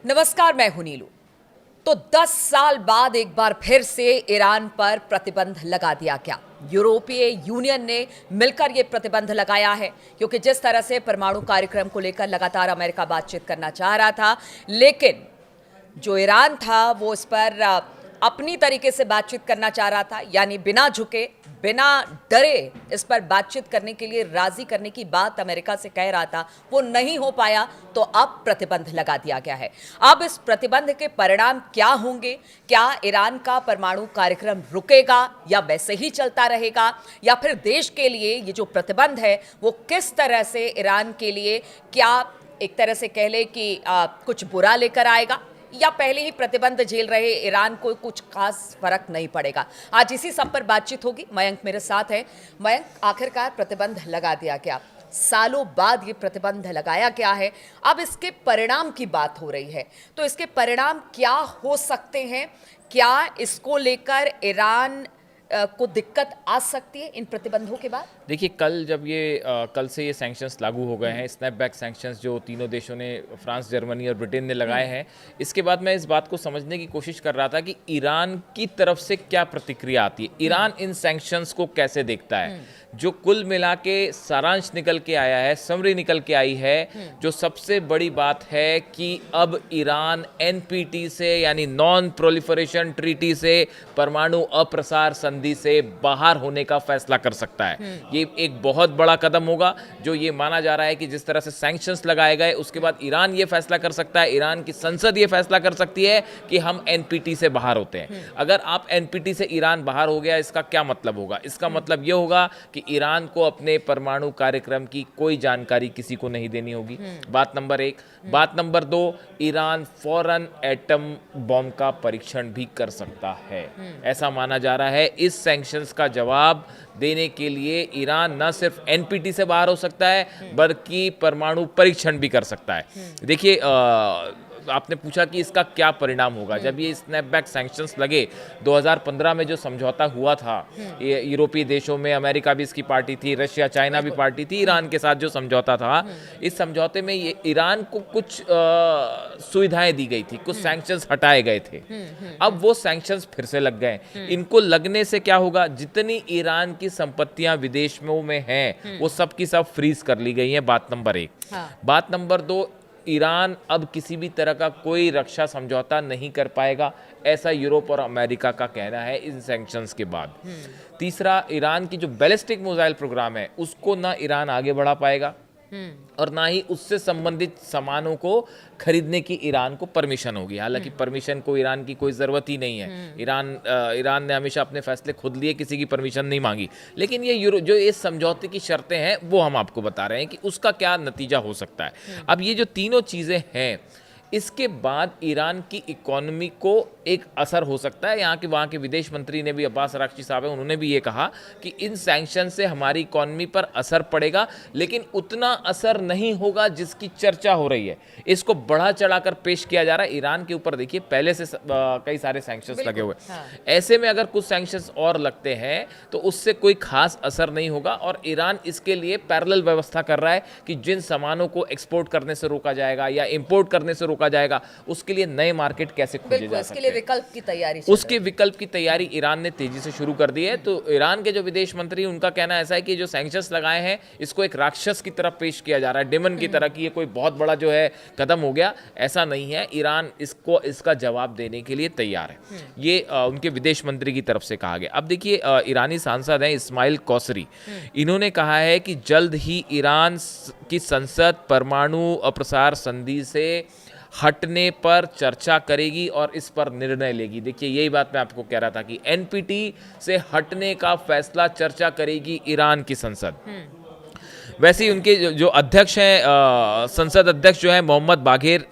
नमस्कार, मैं हूं नीलू। तो 10 साल बाद एक बार फिर से ईरान पर प्रतिबंध लगा दिया गया। यूरोपीय यूनियन ने मिलकर यह प्रतिबंध लगाया है, क्योंकि जिस तरह से परमाणु कार्यक्रम को लेकर लगातार अमेरिका बातचीत करना चाह रहा था, लेकिन जो ईरान था वो इस पर अपनी तरीके से बातचीत करना चाह रहा था, यानी बिना झुके, बिना डरे इस पर बातचीत करने के लिए राजी करने की बात अमेरिका से कह रहा था, वो नहीं हो पाया। तो अब प्रतिबंध लगा दिया गया है। अब इस प्रतिबंध के परिणाम क्या होंगे? क्या ईरान का परमाणु कार्यक्रम रुकेगा या वैसे ही चलता रहेगा, या फिर देश के लिए ये जो प्रतिबंध है वो किस तरह से ईरान के लिए, क्या एक तरह से कह ले कि कुछ बुरा लेकर आएगा, या पहले ही प्रतिबंध झेल रहे ईरान को कुछ खास फर्क नहीं पड़ेगा? आज इसी सब पर बातचीत होगी। मयंक मेरे साथ है। मयंक, आखिरकार प्रतिबंध लगा दिया गया, सालों बाद ये प्रतिबंध लगाया गया है, अब इसके परिणाम की बात हो रही है, तो इसके परिणाम क्या हो सकते हैं? क्या इसको लेकर ईरान को दिक्कत आ सकती है इन प्रतिबंधों के बाद? देखिए, कल से ये सैंक्शंस लागू हो गए हैं, स्नैपबैक सैंक्शंस जो तीनों देशों ने, फ्रांस, जर्मनी और ब्रिटेन ने लगाए हैं। इसके बाद मैं इस बात को समझने की कोशिश कर रहा था कि ईरान की तरफ से क्या प्रतिक्रिया आती है, ईरान इन सैंक्शंस को कैसे देखता है। जो कुल मिला के सारांश निकल के आया है, समरी निकल के आई है, जो सबसे बड़ी बात है कि अब ईरान एनपीटी से, यानी नॉन प्रोलिफरेशन ट्रीटी से, परमाणु अप्रसार संधि से बाहर होने का फैसला कर सकता है। ये एक बहुत बड़ा कदम होगा, जो ये माना जा रहा है कि जिस तरह से सैंक्शंस लगाए गए, उसके बाद ईरान ये फैसला कर सकता है, ईरान की संसद ये फैसला कर सकती है कि हम एनपीटी से बाहर होते हैं। अगर आप एनपीटी से ईरान बाहर हो गया, इसका क्या मतलब होगा? इसका मतलब ये होगा कि ईरान को अपने परमाणु कार्यक्रम की कोई जानकारी किसी को नहीं देनी होगी। बात नंबर 1। बात नंबर 2, ईरान फौरन एटम बॉम्ब का परीक्षण भी कर सकता है, ऐसा माना जा रहा है। इस सैंक्शंस का जवाब देने के लिए ईरान न सिर्फ एनपीटी से बाहर हो सकता है, बल्कि परमाणु परीक्षण भी कर सकता है। देखिए, आपने पूछा कि इसका क्या परिणाम होगा। जब ये स्नैपबैक सैंक्शंस लगे, 2015 में जो समझौता हुआ था, ये यूरोपीय देशों में, अमेरिका भी इसकी पार्टी थी, रशिया, चाइना भी पार्टी थी, ईरान के साथ जो समझौता था, इस समझौते में ये ईरान को कुछ सुविधाएं दी गई थी, कुछ सैंक्शंस हटाए गए थे। अब वो सैंक्शंस फिर से लग गए। इनको लगने से क्या होगा? जितनी ईरान की संपत्तियां विदेशों में हैं, वो सब की सब फ्रीज कर ली गई हैं। बात नंबर 1। बात नंबर 2, ईरान अब किसी भी तरह का कोई रक्षा समझौता नहीं कर पाएगा, ऐसा यूरोप और अमेरिका का कहना है इन सैंक्शंस के बाद। तीसरा, ईरान की जो बैलिस्टिक मिसाइल प्रोग्राम है, उसको ना ईरान आगे बढ़ा पाएगा और ना ही उससे संबंधित सामानों को खरीदने की ईरान को परमिशन होगी। हालांकि परमिशन को ईरान की कोई ज़रूरत ही नहीं है। ईरान ने हमेशा अपने फैसले खुद लिए, किसी की परमिशन नहीं मांगी। लेकिन ये जो इस समझौते की शर्तें हैं, वो हम आपको बता रहे हैं कि उसका क्या नतीजा हो सकता है। अब ये जो तीनों चीज़ें हैं, इसके बाद ईरान की इकोनॉमी को एक असर हो सकता है। वहाँ के विदेश मंत्री ने भी, अब्बास अराक्ची साहब हैं, उन्होंने भी ये कहा कि इन सैंक्शन से हमारी इकोनॉमी पर असर पड़ेगा, लेकिन उतना असर नहीं होगा जिसकी चर्चा हो रही है। इसको बढ़ा चढ़ाकर पेश किया जा रहा है ईरान के ऊपर। देखिए, पहले से कई सारे सैंक्शंस लगे हुए। ऐसे में अगर कुछ सैंक्शंस और लगते हैं तो उससे कोई खास असर नहीं होगा, और ईरान इसके लिए पैरेलल व्यवस्था कर रहा है कि जिन सामानों को एक्सपोर्ट करने से रोका जाएगा या इंपोर्ट करने से रोका जाएगा, उसके लिए नए मार्केट कैसे खोजे जा सकते हैं, विकल्प की तैयारी, उसके विकल्प की तैयारी ईरान ने तेजी से शुरू कर दी है। तो ईरान के जो विदेश मंत्री, उनका कहना ऐसा है कि जो सैंक्शंस लगाए हैं, इसको एक राक्षस की तरफ पेश किया जा रहा है, डेमन की तरह, कि ये कोई बहुत बड़ा जो है कदम हो गया। ऐसा नहीं है, ईरान इसका जवाब देने के लिए तैयार है। ये उनके विदेश मंत्री की तरफ से कहा गया। अब देखिए, ईरानी सांसद हैं इस्माइल कौसरी, इन्होंने कहा है कि जल्द ही ईरान की संसद परमाणु अप्रसार संधि से हटने पर चर्चा करेगी और इस पर निर्णय लेगी। देखिए, यही बात मैं आपको कह रहा था कि एनपीटी से हटने का फैसला चर्चा करेगी ईरान की संसद। वैसे ही उनके जो अध्यक्ष हैं, संसद अध्यक्ष जो है मोहम्मद बाघेर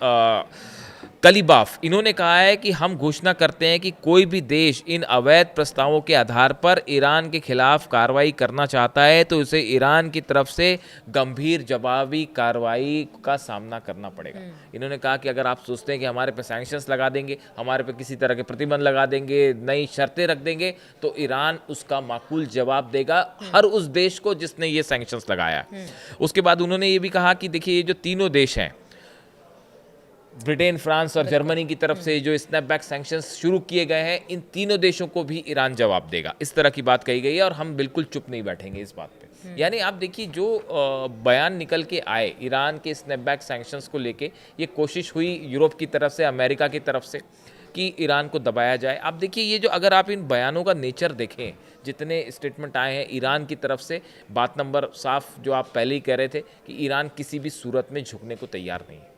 कलीबाफ, इन्होंने कहा है कि हम घोषणा करते हैं कि कोई भी देश इन अवैध प्रस्तावों के आधार पर ईरान के खिलाफ कार्रवाई करना चाहता है तो उसे ईरान की तरफ से गंभीर जवाबी कार्रवाई का सामना करना पड़ेगा। इन्होंने कहा कि अगर आप सोचते हैं कि हमारे पे सैंक्शंस लगा देंगे, हमारे पे किसी तरह के प्रतिबंध लगा देंगे, नई शर्तें रख देंगे, तो ईरान उसका माकूल जवाब देगा हर उस देश को जिसने ये सैंक्शंस लगाया। उसके बाद उन्होंने ये भी कहा कि देखिए, ये जो तीनों देश हैं, ब्रिटेन, फ्रांस और जर्मनी की तरफ से जो स्नैपबैक सैंक्शंस शुरू किए गए हैं, इन तीनों देशों को भी ईरान जवाब देगा, इस तरह की बात कही गई है और हम बिल्कुल चुप नहीं बैठेंगे इस बात पे। यानी आप देखिए जो बयान निकल के आए ईरान के स्नैपबैक सैंक्शंस को लेके, ये कोशिश हुई यूरोप की तरफ से, अमेरिका की तरफ से कि ईरान को दबाया जाए। आप देखिए ये जो, अगर आप इन बयानों का नेचर देखें, जितने स्टेटमेंट आए हैं ईरान की तरफ से, बात नंबर साफ जो आप पहले ही कह रहे थे कि ईरान किसी भी सूरत में झुकने को तैयार नहीं है।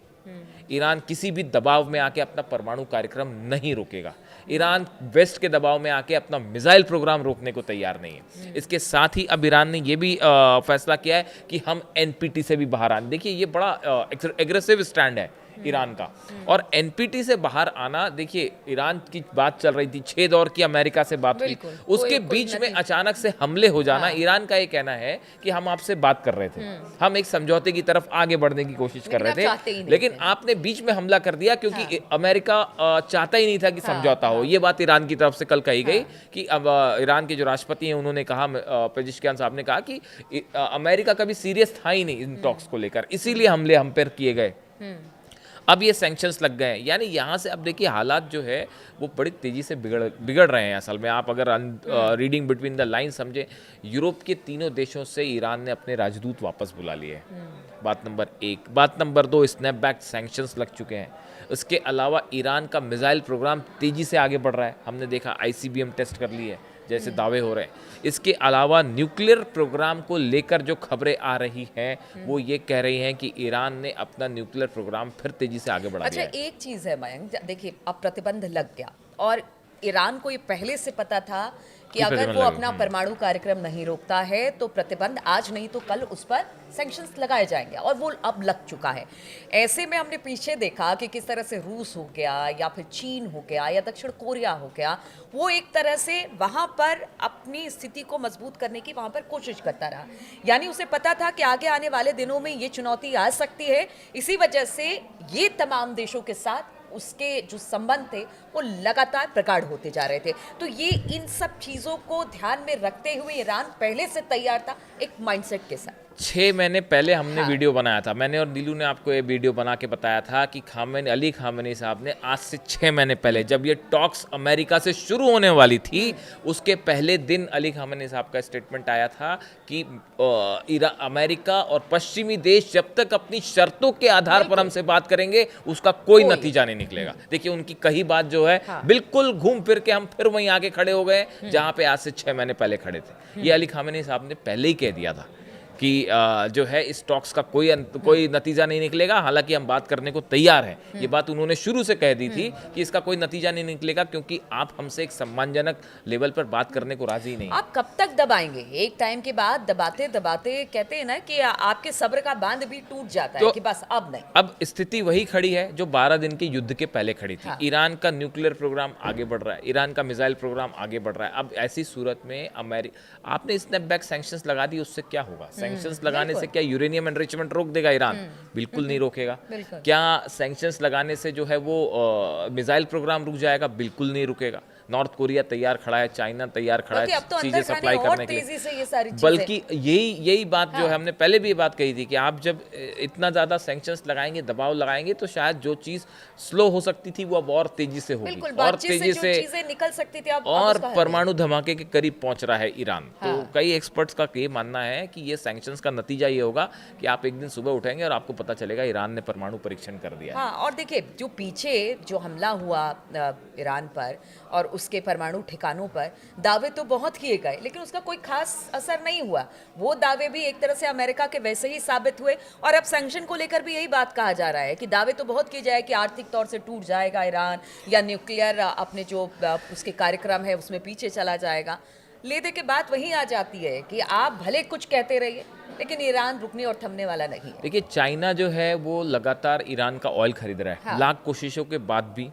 ईरान किसी भी दबाव में आके अपना परमाणु कार्यक्रम नहीं रोकेगा। ईरान वेस्ट के दबाव में आके अपना मिसाइल प्रोग्राम रोकने को तैयार नहीं है। इसके साथ ही अब ईरान ने ये भी फैसला किया है कि हम एनपीटी से भी बाहर आने, देखिए ये बड़ा एग्रेसिव स्टैंड है ईरान का। और एनपीटी से बाहर आना, देखिए ईरान की बात चल रही थी, 6 दौर की अमेरिका से बात हुई, उसके बीच में अचानक से हमले हो जाना। ईरान का ये कहना है कि हम आपसे बात कर रहे थे, हम एक समझौते की तरफ आगे बढ़ने की कोशिश कर रहे थे, लेकिन आपने बीच में हमला कर दिया, क्योंकि अमेरिका चाहता ही नहीं था कि समझौता हो। ये बात ईरान की तरफ से कल कही गई कि अब ईरान के जो राष्ट्रपति हैं उन्होंने कहा, पेजिशकियान साहब ने कहा कि अमेरिका कभी सीरियस था ही नहीं इन टॉक्स को लेकर, इसीलिए हमले हम पर किए गए। अब ये सैंक्शंस लग गए हैं, यानी यहाँ से अब देखिए हालात जो है वो बड़ी तेज़ी से बिगड़ रहे हैं। असल में आप अगर रीडिंग बिटवीन द लाइन समझे, यूरोप के तीनों देशों से ईरान ने अपने राजदूत वापस बुला लिए। बात नंबर 1। बात नंबर 2, स्नैपबैक सैंक्शंस लग चुके हैं। उसके अलावा ईरान का मिसाइल प्रोग्राम तेज़ी से आगे बढ़ रहा है। हमने देखा आईसीबीएम टेस्ट कर ली है, जैसे दावे हो रहे हैं। इसके अलावा न्यूक्लियर प्रोग्राम को लेकर जो खबरें आ रही हैं वो ये कह रही हैं कि ईरान ने अपना न्यूक्लियर प्रोग्राम फिर तेजी से आगे बढ़ा दिया है। अच्छा, एक चीज़ है मयंक, देखिए अब प्रतिबंध लग गया और ईरान को ये पहले से पता था कि अगर वो अपना परमाणु कार्यक्रम नहीं रोकता है तो प्रतिबंध आज नहीं तो कल उस पर सैंक्शंस लगाए जाएंगे, और वो अब लग चुका है। ऐसे में हमने पीछे देखा कि किस तरह से रूस हो गया या फिर चीन हो गया या दक्षिण कोरिया हो गया, वो एक तरह से वहाँ पर अपनी स्थिति को मजबूत करने की वहाँ पर कोशिश करता रहा। यानी उसे पता था कि आगे आने वाले दिनों में ये चुनौती आ सकती है, इसी वजह से ये तमाम देशों के साथ उसके जो संबंध थे वो लगातार प्रगाढ़ होते जा रहे थे। तो ये इन सब चीज़ों को ध्यान में रखते हुए ईरान पहले से तैयार था एक माइंडसेट के साथ। 6 महीने पहले हमने वीडियो बनाया था, मैंने और नीलू ने आपको ये वीडियो बना के बताया था कि अली खामेनी साहब ने आज से 6 महीने पहले, जब ये टॉक्स अमेरिका से शुरू होने वाली थी, उसके पहले दिन अली खामेनी साहब का स्टेटमेंट आया था कि अमेरिका और पश्चिमी देश जब तक अपनी शर्तों के आधार पर हमसे बात करेंगे उसका कोई नतीजा नहीं निकलेगा। देखिए उनकी कही बात जो है बिल्कुल घूम फिर के हम फिर वहीं आके खड़े हो गए जहां पे आज से 6 महीने पहले खड़े थे। ये अली खामेनी साहब ने पहले ही कह दिया था कि जो है इस टॉक्स का कोई नतीजा नहीं निकलेगा, हालांकि हम बात करने को तैयार हैं। ये बात उन्होंने शुरू से कह दी थी कि इसका कोई नतीजा नहीं निकलेगा, क्योंकि आप हमसे एक सम्मानजनक लेवल पर बात करने को राजी नहीं। आप कब तक दबाएंगे? एक टाइम के बाद दबाते दबाते कहते हैं ना कि आपके सब्र का बांध भी टूट जाता है कि बस अब नहीं। अब स्थिति वही खड़ी है जो 12 दिन के युद्ध के पहले खड़ी थी। ईरान का न्यूक्लियर प्रोग्राम आगे बढ़ रहा है, ईरान का मिसाइल प्रोग्राम आगे बढ़ रहा है। अब ऐसी सूरत में आपने स्नैपबैक सैंक्शंस लगा दी, उससे क्या होगा? सैंक्शंस लगाने से क्या यूरेनियम एनरिचमेंट रोक देगा ईरान? बिल्कुल नहीं रोकेगा। क्या सैंक्शंस लगाने से जो है वो मिसाइल प्रोग्राम रुक जाएगा? बिल्कुल नहीं रुकेगा। नॉर्थ कोरिया तैयार खड़ा है, चाइना तैयार खड़ा है चीजें सप्लाई करने के लिए। बल्कि यही बात जो है हमने पहले भी ये बात कही थी कि आप जब इतना ज्यादा सैंक्शंस लगाएंगे, दबाव लगाएंगे, तो शायद जो चीज स्लो हो सकती थी वो अब और तेजी से होगी, और तेजी से निकल सकती थी और परमाणु धमाके के करीब पहुंच रहा है ईरान। तो कई एक्सपर्ट्स का ये मानना है कि ये सैंक्शंस का नतीजा ये होगा कि आप एक दिन सुबह उठेंगे और आपको पता चलेगा ईरान ने परमाणु परीक्षण कर दिया। हाँ, और देखिए जो पीछे जो हमला हुआ ईरान पर और उसके परमाणु ठिकानों पर, दावे तो बहुत किए गए लेकिन उसका कोई खास असर नहीं हुआ। वो दावे भी एक तरह से अमेरिका के वैसे ही साबित हुए, और अब सैंक्शन को लेकर भी यही बात कहा जा रहा है कि दावे तो बहुत किए जाए कि आर्थिक तौर से टूट जाएगा ईरान, या न्यूक्लियर अपने जो उसके कार्यक्रम है उसमें पीछे चला जाएगा। ले दे के बात वहीं आ जाती है कि आप भले कुछ कहते रहिए लेकिन ईरान रुकने और थमने वाला नहीं है। देखिए चाइना जो है वो लगातार ईरान का ऑयल खरीद रहा है। लाख कोशिशों के बाद भी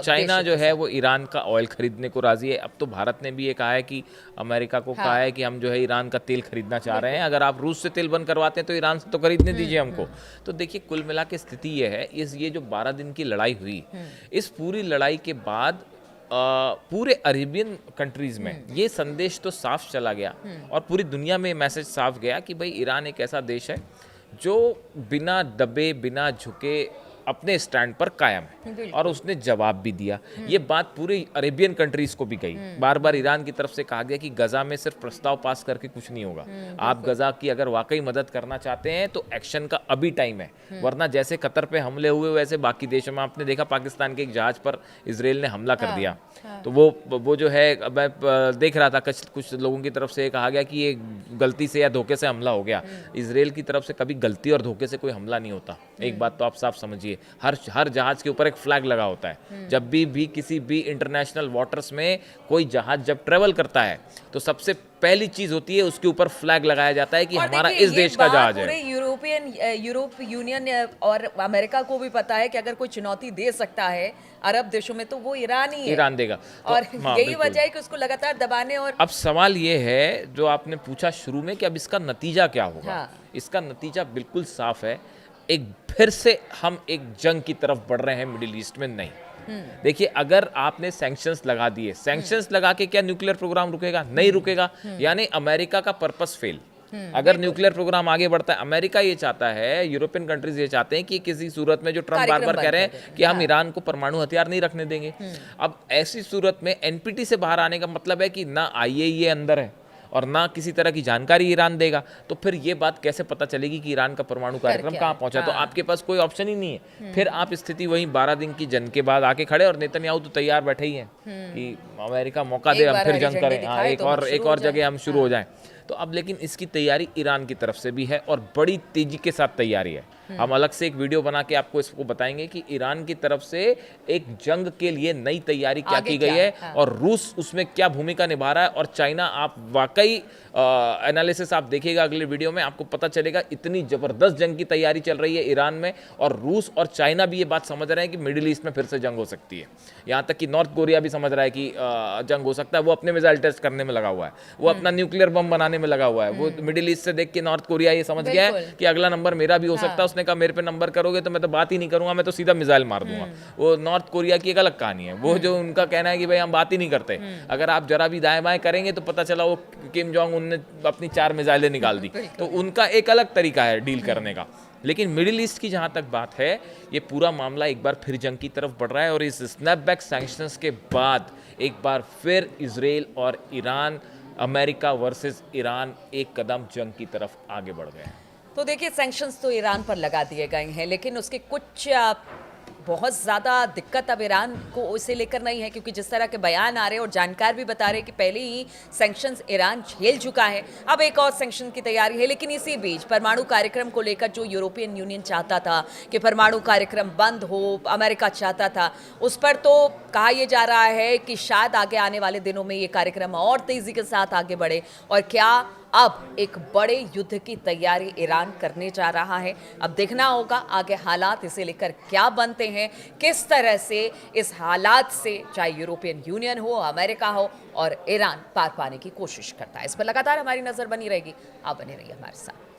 चाइना जो है वो ईरान का ऑयल खरीदने को राजी है। अब तो भारत ने भी ये कहा है कि अमेरिका को कहा है कि हम जो है ईरान का तेल खरीदना चाह रहे हैं, अगर आप रूस से तेल बंद करवाते हैं तो ईरान से तो खरीदने दीजिए हमको। तो देखिए कुल मिला के स्थिति ये है, ये जो 12 दिन की लड़ाई हुई, इस पूरी लड़ाई के बाद पूरे अरेबियन कंट्रीज में ये संदेश तो साफ चला गया और पूरी दुनिया में मैसेज साफ गया कि भाई ईरान एक ऐसा देश है जो बिना दबे बिना झुके अपने स्टैंड पर कायम है, और उसने जवाब भी दिया। ये बात पूरी अरेबियन कंट्रीज को भी गई। बार बार ईरान की तरफ से कहा गया कि गजा में सिर्फ प्रस्ताव पास करके कुछ नहीं होगा, आप गजा की अगर वाकई मदद करना चाहते हैं तो एक्शन का अभी टाइम है, वरना जैसे कतर पे हमले हुए वैसे बाकी देशों में आपने देखा, पाकिस्तान के एक जहाज पर इसराइल ने हमला कर दिया। तो वो जो है, मैं देख रहा था कुछ लोगों की तरफ से कहा गया कि ये गलती से या धोखे से हमला हो गया। इसराइल की तरफ से कभी गलती और धोखे से कोई हमला नहीं होता, एक बात तो आप साफ समझिए। हर जहाज के ऊपर एक फ्लैग लगा होता है। जब भी किसी भी इंटरनेशनल वाटर्स में कोई जहाज जब ट्रेवल करता है तो सबसे पहली चीज होती है उसके ऊपर फ्लैग लगाया जाता है कि हमारा इस देश का जहाज है। पूरे यूरोप यूनियन और अमेरिका को भी पता है कि अगर कोई चुनौती दे सकता है अरब देशों में तो वो ईरान ही है, ईरान देगा। तो और यही वजह है कि उसको लगातार दबाने। और अब सवाल ये है जो आपने पूछा शुरू में कि अब इसका नतीजा क्या होगा। इसका नतीजा बिल्कुल साफ है, एक फिर से हम एक जंग की तरफ बढ़ रहे हैं मिडिल ईस्ट में। नहीं, देखिए, अगर आपने सैंक्शंस लगा दिए, सैंक्शंस लगा के क्या न्यूक्लियर प्रोग्राम रुकेगा? नहीं रुकेगा। यानी अमेरिका का पर्पस फेल। अगर न्यूक्लियर प्रोग्राम आगे बढ़ता है, अमेरिका ये चाहता है, यूरोपियन कंट्रीज ये चाहते हैं कि किसी सूरत में, जो ट्रम्प बार बार कह रहे हैं कि हम ईरान को परमाणु हथियार नहीं रखने देंगे, अब ऐसी सूरत में एनपीटी से बाहर आने का मतलब है कि ना आईएईए अंदर है और ना किसी तरह की जानकारी ईरान देगा। तो फिर ये बात कैसे पता चलेगी कि ईरान का परमाणु कार्यक्रम कहाँ पहुंचा? तो आपके पास कोई ऑप्शन ही नहीं है। फिर आप स्थिति वही 12 दिन की जंग के बाद आके खड़े, और नेतन्याहू तो तैयार बैठे ही हैं कि अमेरिका मौका दे, हम फिर जंग करें, हाँ, एक और जगह हम शुरू हो जाएं। तो अब लेकिन इसकी तैयारी ईरान की तरफ से भी है और बड़ी तेजी के साथ तैयारी है। हम अलग से एक वीडियो बना के आपको इसको बताएंगे कि ईरान की तरफ से एक जंग के लिए नई तैयारी क्या की गई है, और रूस उसमें क्या भूमिका निभा रहा है, और चाइना। आप वाकई एनालिसिस आप देखिएगा अगले वीडियो में, आपको पता चलेगा इतनी जबरदस्त जंग की तैयारी चल रही है ईरान में, और रूस और चाइना भी ये बात समझ रहे हैं कि मिडिल ईस्ट में फिर से जंग हो सकती है। यहाँ तक कि नॉर्थ कोरिया भी समझ रहा है कि जंग हो सकता है। वो अपने मिसाइल टेस्ट करने में लगा हुआ है, वो अपना न्यूक्लियर बम बनाने में लगा हुआ है। वो मिडिल ईस्ट से देख के नॉर्थ कोरिया ये समझ गया है कि अगला नंबर मेरा भी हो सकता है। उसने कहा मेरे पे नंबर करोगे तो मैं तो बात ही नहीं करूंगा, मैं तो सीधा मिसाइल मार दूंगा। वो नॉर्थ कोरिया की एक अलग कहानी है। वो जो उनका कहना है कि भाई हम बात ही नहीं करते, अगर आप जरा भी दाएं बाएं करेंगे तो पता चला वो किम जोंग उन ने अपनी 4 मिसाइलें निकाल दी। तो उनका एक अलग तरीका है डील करने का। लेकिन मिडिल ईस्ट की जहां तक बात है, ये पूरा मामला एक बार फिर जंग की तरफ बढ़ रहा है, और इस स्नैपबैक सैंक्शंस के बाद एक बार फिर इजराइल और ईरान, अमेरिका वर्सेस ईरान, एक कदम जंग की तरफ आगे बढ़ गए हैं। तो देखिए, सैंक्शंस तो ईरान पर लगा दिए गए हैं, लेकिन उसके कुछ बहुत ज़्यादा दिक्कत अब ईरान को इसे लेकर नहीं है, क्योंकि जिस तरह के बयान आ रहे हैं और जानकार भी बता रहे हैं कि पहले ही सैंक्शंस ईरान झेल चुका है, अब एक और सैंक्शन की तैयारी है। लेकिन इसी बीच परमाणु कार्यक्रम को लेकर जो यूरोपियन यूनियन चाहता था कि परमाणु कार्यक्रम बंद हो, अमेरिका चाहता था, उस पर तो कहा यह जा रहा है कि शायद आगे आने वाले दिनों में ये कार्यक्रम और तेज़ी के साथ आगे बढ़े। और क्या अब एक बड़े युद्ध की तैयारी ईरान करने जा रहा है? अब देखना होगा आगे हालात इसे लेकर क्या बनते हैं, किस तरह से इस हालात से चाहे यूरोपियन यूनियन हो, अमेरिका हो, और ईरान पार पाने की कोशिश करता है। इस पर लगातार हमारी नजर बनी रहेगी। आप बने रहिए हमारे साथ।